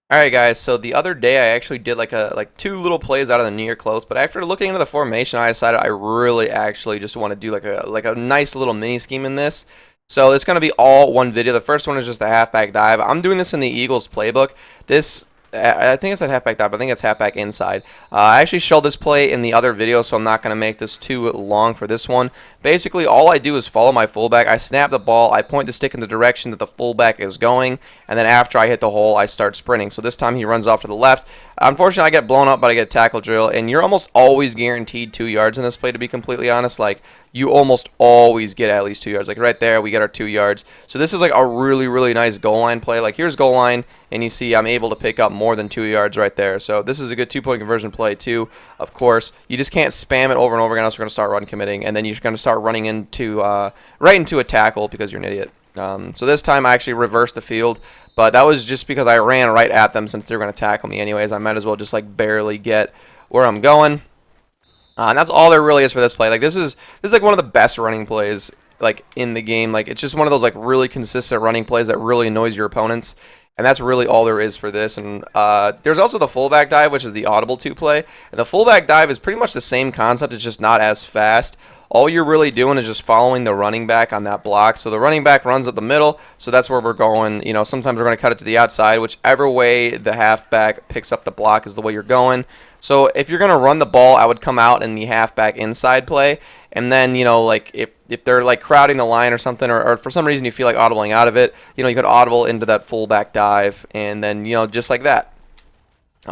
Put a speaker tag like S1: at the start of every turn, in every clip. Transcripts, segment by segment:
S1: Alright guys, so the other day I actually did like two little plays out of the near close, but after looking into the formation I decided I really actually just want to do like a nice little mini scheme in this. So it's gonna be all one video. The first one is just the halfback dive. I'm doing this in the Eagles playbook. This I think it's a halfback dive, but I think it's halfback inside. I actually showed this play in the other video, so I'm not going to make this too long for this one. Basically, all I do is follow my fullback. I snap the ball, I point the stick in the direction that the fullback is going, and then after I hit the hole, I start sprinting. So this time he runs off to the left. Unfortunately, I get blown up, but I get a tackle drill, and you're almost always guaranteed 2 yards in this play, to be completely honest. Like, you almost always get at least 2 yards. Like right there, we get our 2 yards. So this is like a really, really nice goal line play. Like here's goal line, and you see I'm able to pick up more than 2 yards right there. So this is a good 2-point conversion play too. Of course, you just can't spam it over and over again, else you're going to start run committing, and then you're going to start running into right into a tackle because you're an idiot. So this time I actually reversed the field, but that was just because I ran right at them since they're going to tackle me anyways. I might as well just like barely get where I'm going. And that's all there really is for this play. Like this is like one of the best running plays like in the game. Like it's just one of those like really consistent running plays that really annoys your opponents. And that's really all there is for this. And there's also the fullback dive, which is the audible 2 play. And the fullback dive is pretty much the same concept. It's just not as fast. All you're really doing is just following the running back on that block. So the running back runs up the middle, so that's where we're going. You know, sometimes we're going to cut it to the outside. Whichever way the halfback picks up the block is the way you're going. So if you're going to run the ball, I would come out in the halfback inside play. And then, you know, like if they're like crowding the line or something, or for some reason you feel like audibling out of it, you know, you could audible into that fullback dive, and then, you know, just like that.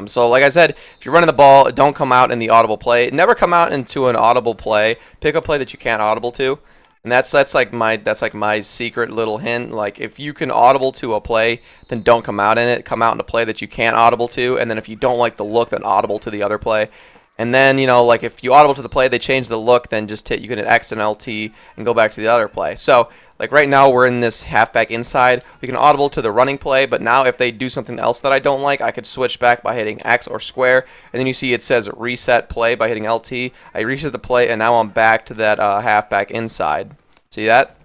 S1: So like I said, if you're running the ball, don't come out in the audible play. Never come out into an audible play. Pick a play that you can't audible to. And that's like my secret little hint. Like if you can audible to a play, then don't come out in it. Come out in a play that you can't audible to, and then if you don't like the look, then audible to the other play. And then, you know, like if you audible to the play, they change the look, then just you can hit X and LT and go back to the other play. So like right now we're in this halfback inside. We can audible to the running play, but now if they do something else that I don't like, I could switch back by hitting X or square. And then you see it says reset play by hitting LT. I reset the play, and now I'm back to that halfback inside. See that?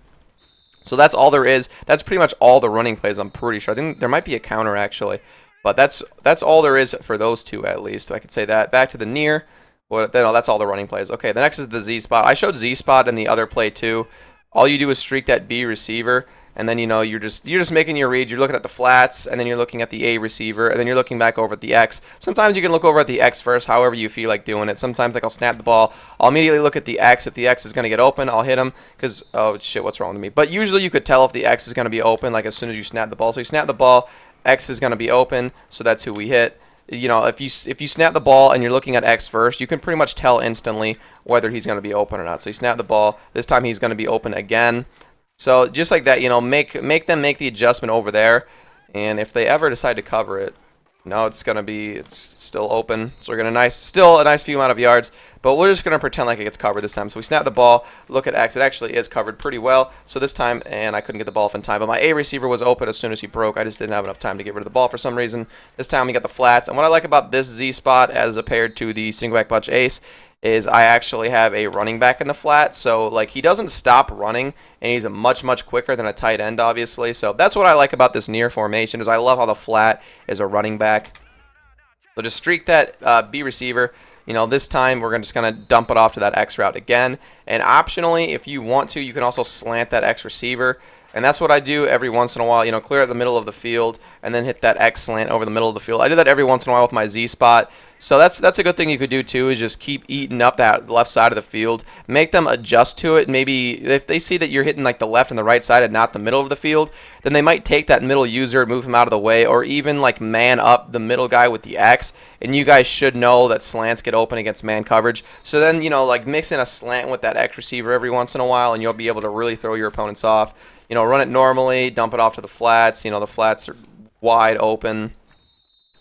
S1: So that's all there is. That's pretty much all the running plays, I'm pretty sure. I think there might be a counter actually. But that's all there is for those two, at least. I could say that. Back to the near. Well, no, that's all the running plays. Okay, the next is the Z spot. I showed Z spot in the other play too. All you do is streak that B receiver, and then, you know, you're just making your read. You're looking at the flats, and then you're looking at the A receiver, and then you're looking back over at the X. Sometimes you can look over at the X first, however you feel like doing it. Sometimes, like, I'll snap the ball. I'll immediately look at the X. If the X is going to get open, I'll hit him because, oh, shit, what's wrong with me? But usually you could tell if the X is going to be open, like, as soon as you snap the ball. So you snap the ball, X is going to be open, so that's who we hit. You know, if you snap the ball and you're looking at X first, you can pretty much tell instantly whether he's going to be open or not. So you snap the ball. This time he's going to be open again. So just like that, you know, make them make the adjustment over there. And if they ever decide to cover it, no, it's still open. So we're gonna still a nice few amount of yards, but we're just gonna pretend like it gets covered this time. So we snap the ball, look at X. It actually is covered pretty well. So this time, and I couldn't get the ball off in time, but my A receiver was open as soon as he broke. I just didn't have enough time to get rid of the ball for some reason. This time we got the flats, and what I like about this Z spot as compared to the single back bunch ace is I actually have a running back in the flat, so like he doesn't stop running, and he's much quicker than a tight end, obviously. So that's what I like about this near formation, is I love how the flat is a running back. So just streak that B receiver. You know, this time we're just gonna dump it off to that X route again, and optionally, if you want to, you can also slant that X receiver. And that's what I do every once in a while, you know, clear at the middle of the field and then hit that X slant over the middle of the field. I do that every once in a while with my Z spot. So that's a good thing you could do too, is just keep eating up that left side of the field. Make them adjust to it. Maybe if they see that you're hitting like the left and the right side and not the middle of the field, then they might take that middle user, move him out of the way, or even like man up the middle guy with the X. And you guys should know that slants get open against man coverage. So then, you know, like mix in a slant with that X receiver every once in a while, and you'll be able to really throw your opponents off. You know, run it normally, dump it off to the flats. You know, the flats are wide open.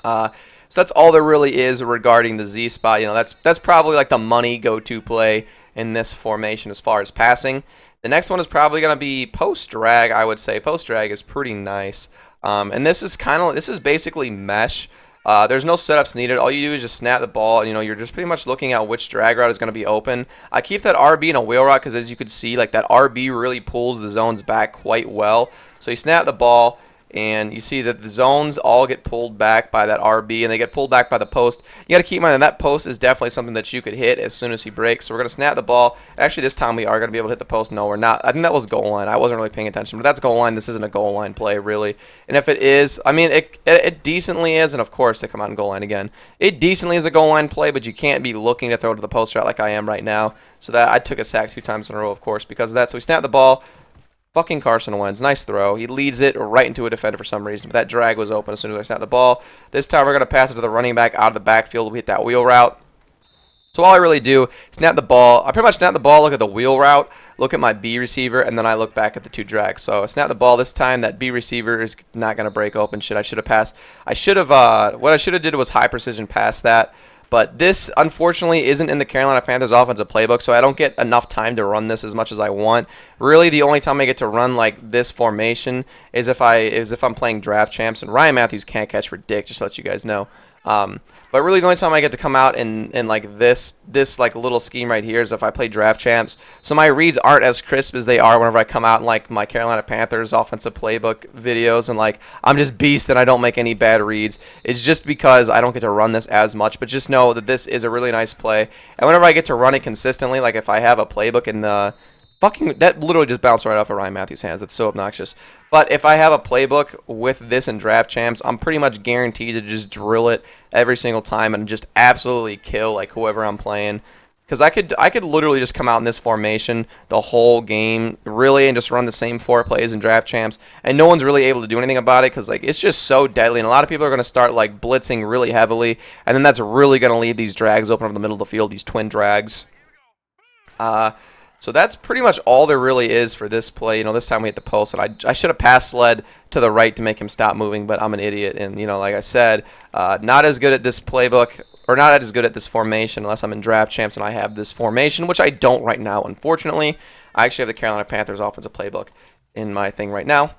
S1: So that's all there really is regarding the Z spot. You know, that's probably like the money go-to play in this formation as far as passing. The next one is probably going to be post drag. I would say post drag is pretty nice. And this is basically mesh. There's no setups needed. All you do is just snap the ball, and you know, you're just pretty much looking at which drag route is going to be open. I keep that RB in a wheel route because, as you can see, like that RB really pulls the zones back quite well. So you snap the ball, and you see that the zones all get pulled back by that RB, and they get pulled back by the post. You got to keep in mind that post is definitely something that you could hit as soon as he breaks. So we're going to snap the ball. Actually, this time we are going to be able to hit the post. No, we're not. I think that was goal line. I wasn't really paying attention, but that's goal line. This isn't a goal line play, really. And if it is, I mean, it decently is, and of course they come out in goal line again. It decently is a goal line play, but you can't be looking to throw to the post route like I am right now. So that I took a sack 2 times in a row, of course, because of that. So we snap the ball. Fucking Carson Wentz. Nice throw. He leads it right into a defender for some reason. But that drag was open as soon as I snapped the ball. This time we're going to pass it to the running back out of the backfield. We hit that wheel route. So all I really do, snap the ball. I pretty much snap the ball, look at the wheel route, look at my B receiver, and then I look back at the 2 drags. So I snap the ball this time. That B receiver is not going to break open. Shit, I should have passed. I should have, what I should have did was high precision pass that. But this, unfortunately, isn't in the Carolina Panthers offensive playbook, so I don't get enough time to run this as much as I want. Really, the only time I get to run like this formation is if I'm playing draft champs, and Ryan Matthews can't catch for dick, just to let you guys know. But really, the only time I get to come out in like this like little scheme right here is if I play draft champs. So my reads aren't as crisp as they are whenever I come out in like my Carolina Panthers offensive playbook videos, and like I'm just beast and I don't make any bad reads. It's just because I don't get to run this as much. But just know that this is a really nice play, and whenever I get to run it consistently, like if I have a playbook in the that literally just bounced right off of Ryan Matthews' hands. It's so obnoxious. But if I have a playbook with this in draft champs, I'm pretty much guaranteed to just drill it every single time and just absolutely kill like whoever I'm playing. Because I could literally just come out in this formation the whole game, really, and just run the same 4 plays in draft champs, and no one's really able to do anything about it because like it's just so deadly, and a lot of people are going to start like blitzing really heavily, and then that's really going to leave these drags open over the middle of the field, these twin drags. So that's pretty much all there really is for this play. You know, this time we hit the post, and I should have pass sled to the right to make him stop moving, but I'm an idiot. And, you know, like I said, not as good at this playbook, or not as good at this formation unless I'm in draft champs and I have this formation, which I don't right now, unfortunately. I actually have the Carolina Panthers offensive playbook in my thing right now.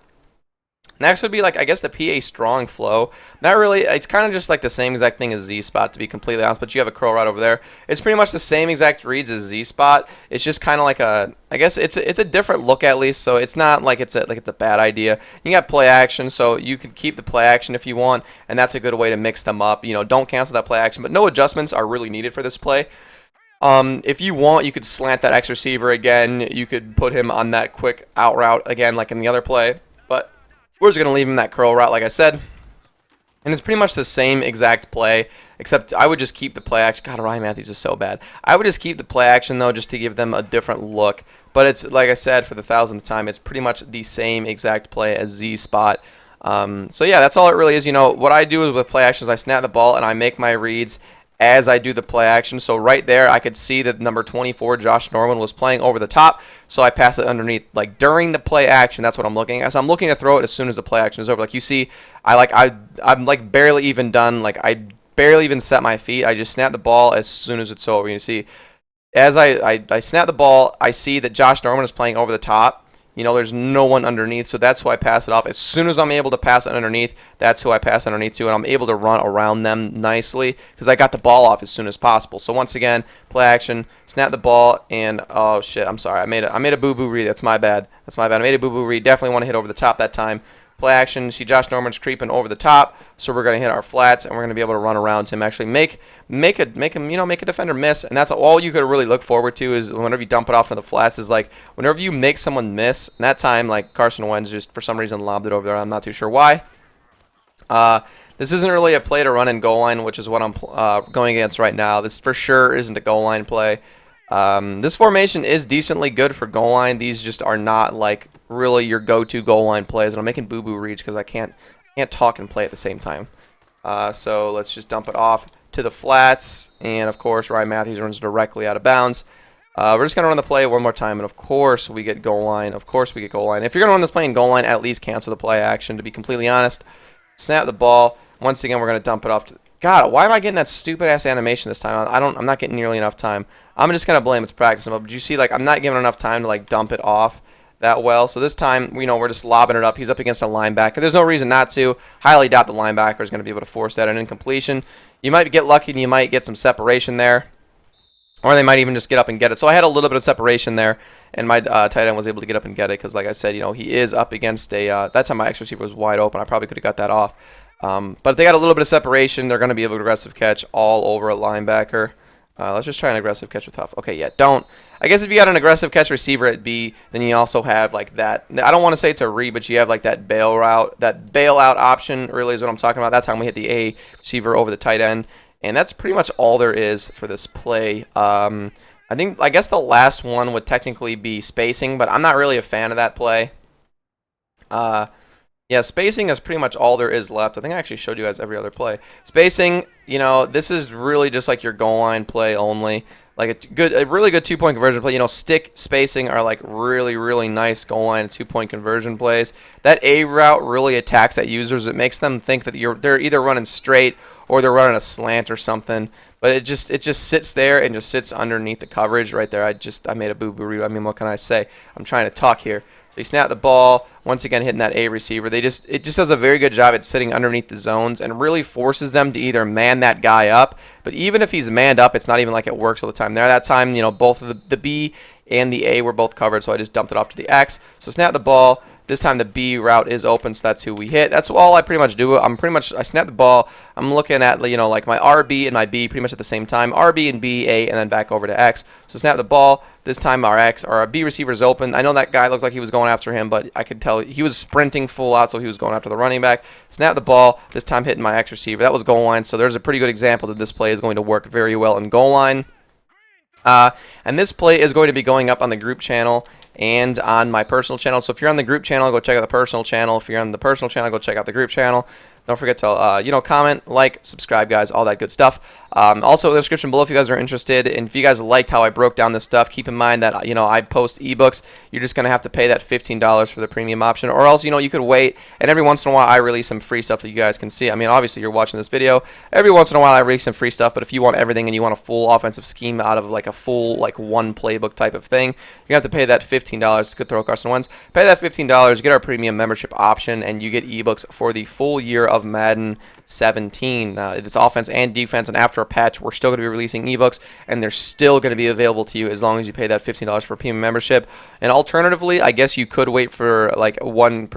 S1: Next would be, like, I guess the PA strong flow. Not really. It's kind of just like the same exact thing as Z-Spot, to be completely honest, but you have a curl right over there. It's pretty much the same exact reads as Z-Spot. It's just kind of like a, I guess it's a different look at least, so it's not like it's a bad idea. You got play action, so you can keep the play action if you want, and that's a good way to mix them up. You know, don't cancel that play action, but no adjustments are really needed for this play. If you want, you could slant that X receiver again. You could put him on that quick out route again, like in the other play. But we're just going to leave him that curl route, like I said. And it's pretty much the same exact play, except I would just keep the play action. God, Ryan Matthews is so bad. I would just keep the play action, though, just to give them a different look. But it's, like I said, for the 1000th time, it's pretty much the same exact play as Z-Spot. So, yeah, that's all it really is. You know, what I do is with play actions, I snap the ball and I make my reads as I do the play action. So right there, I could see that number 24, Josh Norman, was playing over the top. So I pass it underneath, like during the play action. That's what I'm looking at. So I'm looking to throw it as soon as the play action is over. Like you see, I'm like barely even done. Like I barely even set my feet. I just snap the ball as soon as it's over. You see, as I snap the ball, I see that Josh Norman is playing over the top. You know, there's no one underneath, so that's who I pass it off. As soon as I'm able to pass it underneath, that's who I pass underneath to, and I'm able to run around them nicely because I got the ball off as soon as possible. So once again, play action, snap the ball, and oh shit, I'm sorry, I made a boo-boo read. That's my bad. I made a boo-boo read. Definitely want to hit over the top that time. Play action. See Josh Norman's creeping over the top, so we're gonna hit our flats, and we're gonna be able to run around him. Actually, make a defender miss, and that's all you could really look forward to is whenever you dump it off into the flats is like whenever you make someone miss. And that time, like Carson Wentz just for some reason lobbed it over there. I'm not too sure why. This isn't really a play to run in goal line, which is what I'm going against right now. This for sure isn't a goal line play. This formation is decently good for goal line. These just are not like really your go-to goal line plays. And I'm making boo-boo reads because I can't talk and play at the same time. So let's just dump it off to the flats. And of course, Ryan Matthews runs directly out of bounds. We're just going to run the play one more time. And of course, we get goal line. If you're going to run this play in goal line, at least cancel the play action, to be completely honest. Snap the ball. Once again, we're going to dump it off to... God, why am I getting that stupid-ass animation this time? I'm not getting nearly enough time. I'm just going to blame it's practice. But you see, like, I'm not giving enough time to, like, dump it off that well. So this time, you know, we're just lobbing it up. He's up against a linebacker. There's no reason not to. Highly doubt the linebacker is going to be able to force that an incompletion. You might get lucky and you might get some separation there. or they might even just get up and get it. So I had a little bit of separation there, and my tight end was able to get up and get it because, like I said, you know, he is up against a. That time my X receiver was wide open. I probably could have got that off. But if they got a little bit of separation, they're going to be able to aggressive catch all over a linebacker. Let's just try an aggressive catch with Huff. Okay, yeah, don't. I guess if you got an aggressive catch receiver at B, then you also have like that. I don't want to say it's a read, but you have like that bail route, that bailout option. Really is what I'm talking about. That's how we hit the A receiver over the tight end, and that's pretty much all there is for this play. I guess the last one would technically be spacing, but I'm not really a fan of that play. Yeah, spacing is pretty much all there is left. I think I actually showed you guys every other play. Spacing, you know, this is really just like your goal line play only. Like a really good 2-point conversion play. You know, stick spacing are like really, really nice goal line 2-point conversion plays. That A route really attacks at users. It makes them think that they're either running straight or they're running a slant or something. But it just sits there and just sits underneath the coverage right there. I made a boo-boo read. I mean, what can I say? I'm trying to talk here. So you snap the ball, once again hitting that A receiver. It just does a very good job at sitting underneath the zones and really forces them to either man that guy up. But even if he's manned up, it's not even like it works all the time. There, that time, you know, both of the B and the A were both covered, so I just dumped it off to the X. So snap the ball. This time the B route is open, so that's who we hit. That's all I pretty much do. I snap the ball. I'm looking at, you know, like my RB and my B pretty much at the same time. RB and B, A, and then back over to X. So snap the ball. This time our B receiver is open. I know that guy looked like he was going after him, but I could tell he was sprinting full out, so he was going after the running back. Snap the ball. This time hitting my X receiver. That was goal line, so there's a pretty good example that this play is going to work very well in goal line. And this play is going to be going up on the group channel and on my personal channel. So if you're on the group channel, go check out the personal channel. If you're on the personal channel, go check out the group channel. Don't forget to, you know, comment, like, subscribe, guys, all that good stuff. Also, in the description below, if you guys are interested, and if you guys liked how I broke down this stuff, keep in mind that, you know, I post ebooks. You're just going to have to pay that $15 for the premium option, or else, you know, you could wait, and every once in a while, I release some free stuff that you guys can see. I mean, obviously, you're watching this video. Every once in a while, I release some free stuff, but if you want everything and you want a full offensive scheme out of, like, a full, like, one playbook type of thing, you have to pay that $15. Good throw, Carson Wentz. Pay that $15, get our premium membership option, and you get ebooks for the full year of Madden 17. It's offense and defense, and after a patch, we're still going to be releasing ebooks, and they're still going to be available to you as long as you pay that $15 for premium membership. And alternatively, I guess you could wait for like one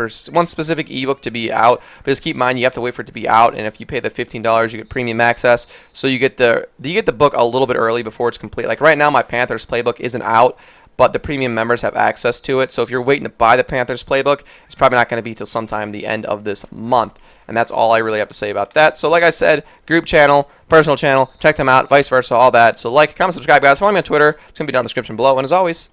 S1: specific ebook to be out, but just keep in mind you have to wait for it to be out. And if you pay the $15, you get premium access, so you get the book a little bit early before it's complete. Like right now, my Panthers playbook isn't out, but the premium members have access to it. So if you're waiting to buy the Panthers playbook, it's probably not going to be till sometime the end of this month. And that's all I really have to say about that. So like I said, group channel, personal channel, check them out, vice versa, all that. So like, comment, subscribe, guys. Follow me on Twitter. It's going to be down in the description below. And as always,